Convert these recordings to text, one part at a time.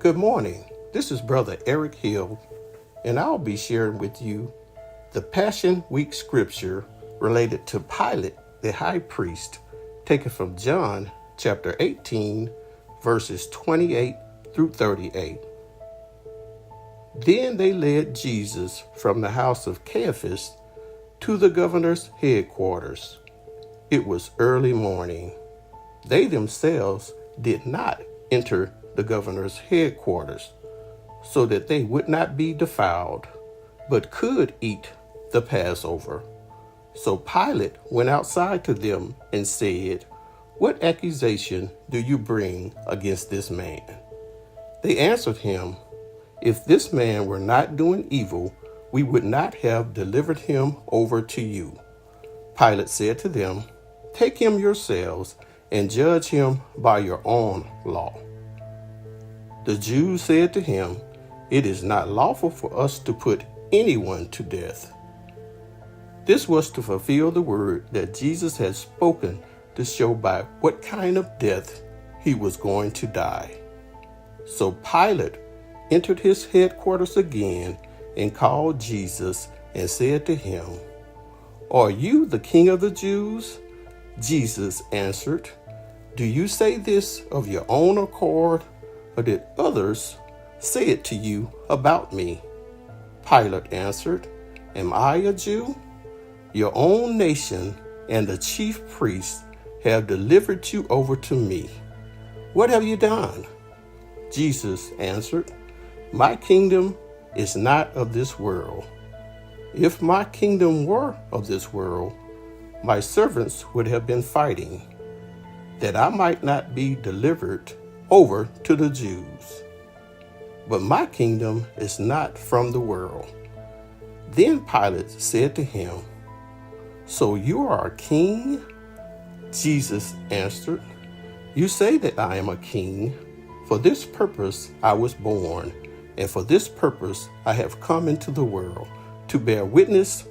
Good morning. This is Brother Eric Hill, and I'll be sharing with you the Passion Week scripture related to Pilate, the high priest, taken from John chapter 18, verses 28 through 38. Then they led Jesus from the house of Caiaphas to the governor's headquarters. It was early morning. They themselves did not enter the governor's headquarters, so that they would not be defiled, but could eat the Passover. So Pilate went outside to them and said, "What accusation do you bring against this man?" They answered him, "If this man were not doing evil, we would not have delivered him over to you." Pilate said to them, "Take him yourselves and judge him by your own law." The Jews said to him, "It is not lawful for us to put anyone to death." This was to fulfill the word that Jesus had spoken to show by what kind of death he was going to die. So Pilate entered his headquarters again and called Jesus and said to him, "Are you the king of the Jews?" Jesus answered, "Do you say this of your own accord, or did others say it to you about me?" Pilate answered, "Am I a Jew? Your own nation and the chief priests have delivered you over to me. What have you done?" Jesus answered, "My kingdom is not of this world. If my kingdom were of this world, my servants would have been fighting, that I might not be delivered over to the Jews. But my kingdom is not from the world." Then Pilate said to him, "So you are a king?" Jesus answered, "You say that I am a king. For this purpose I was born, and for this purpose I have come into the world, to bear witness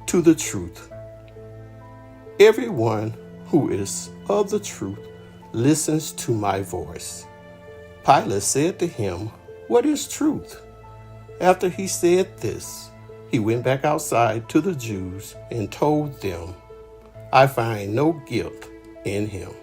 to the truth. Everyone who is of the truth listens to my voice." Pilate said to him, "What is truth?" After he said this, he went back outside to the Jews and told them, "I find no guilt in him."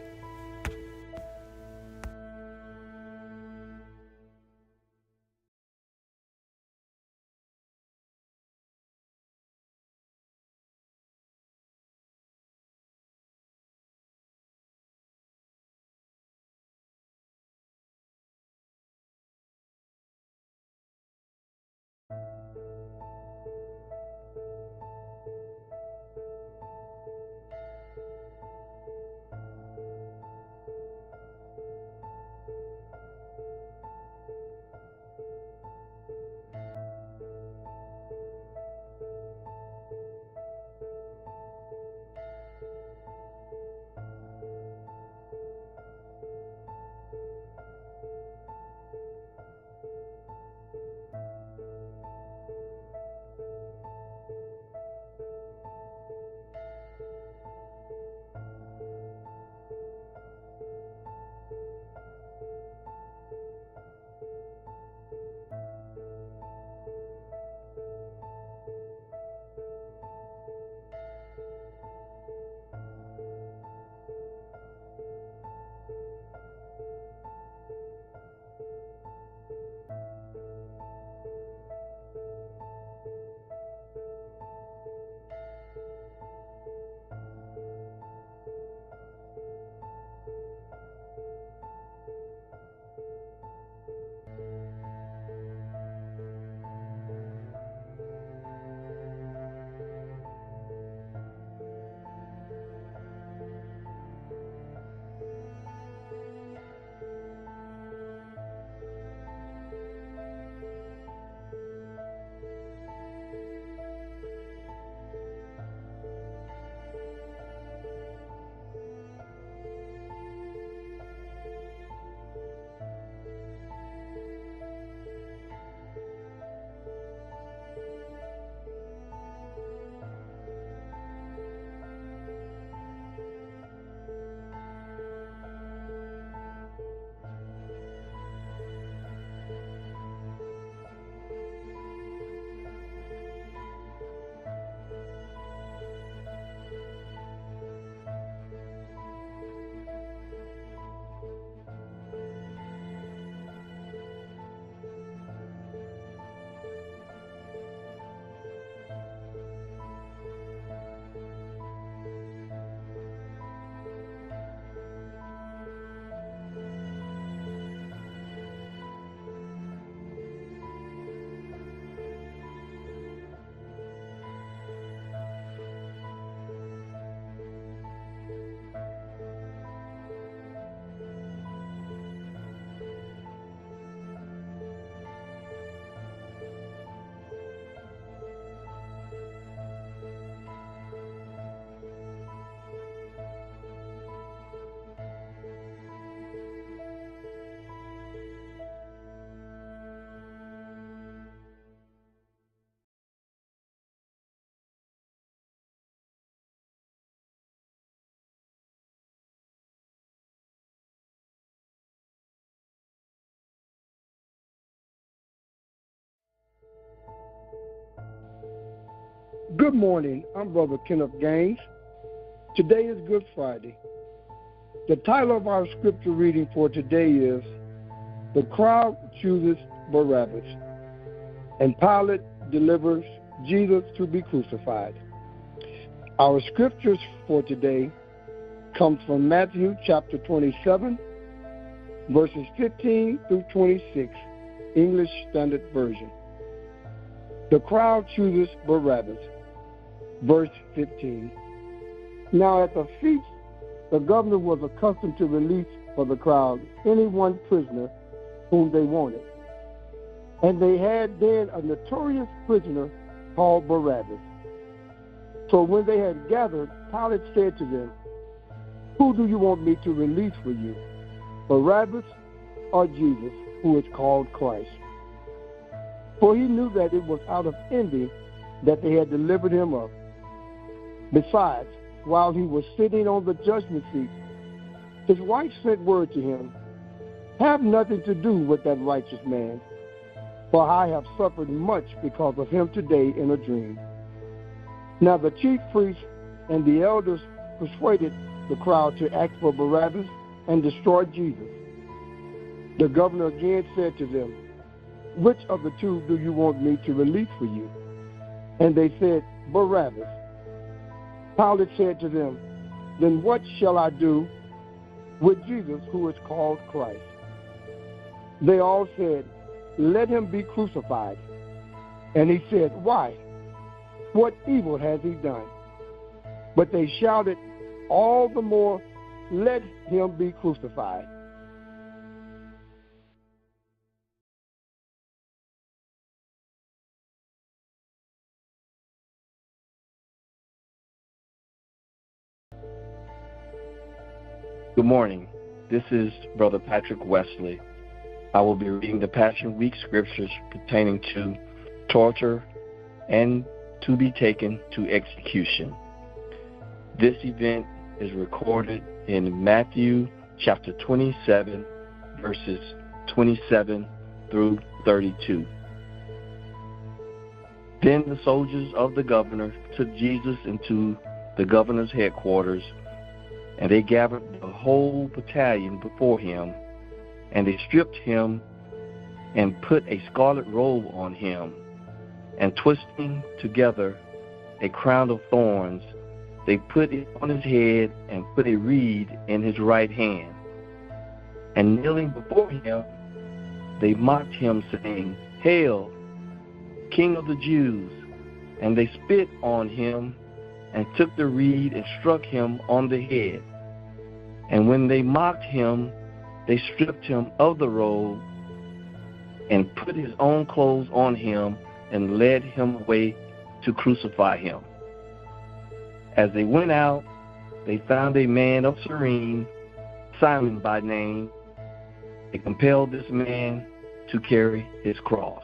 Good morning. I'm Brother Kenneth Gaines. Today is Good Friday. The title of our scripture reading for today is The Crowd Chooses Barabbas, and Pilate delivers Jesus to be crucified. Our scriptures for today comes from Matthew chapter 27, verses 15 through 26, English Standard Version. The crowd chooses Barabbas. Verse 15. Now at the feast, the governor was accustomed to release for the crowd any one prisoner whom they wanted. And they had then a notorious prisoner called Barabbas. So when they had gathered, Pilate said to them, "Who do you want me to release for you, Barabbas or Jesus, who is called Christ?" For he knew that it was out of envy that they had delivered him up. Besides, while he was sitting on the judgment seat, his wife sent word to him, "Have nothing to do with that righteous man, for I have suffered much because of him today in a dream." Now the chief priests and the elders persuaded the crowd to ask for Barabbas and destroy Jesus. The governor again said to them, "Which of the two do you want me to release for you?" And they said, "Barabbas." Pilate said to them, "Then what shall I do with Jesus, who is called Christ?" They all said, "Let him be crucified." And he said, "Why? What evil has he done?" But they shouted all the more, "Let him be crucified." Good morning. This is Brother Patrick Wesley. I will be reading the Passion Week scriptures pertaining to torture and to be taken to execution. This event is recorded in Matthew chapter 27, verses 27 through 32. Then the soldiers of the governor took Jesus into the governor's headquarters, and they gathered the whole battalion before him, and they stripped him and put a scarlet robe on him, and twisting together a crown of thorns, they put it on his head and put a reed in his right hand. And kneeling before him, they mocked him, saying, "Hail, King of the Jews!" And they spit on him and took the reed and struck him on the head. And when they mocked him, they stripped him of the robe and put his own clothes on him and led him away to crucify him. As they went out, they found a man of Cyrene, Simon by name. They compelled this man to carry his cross.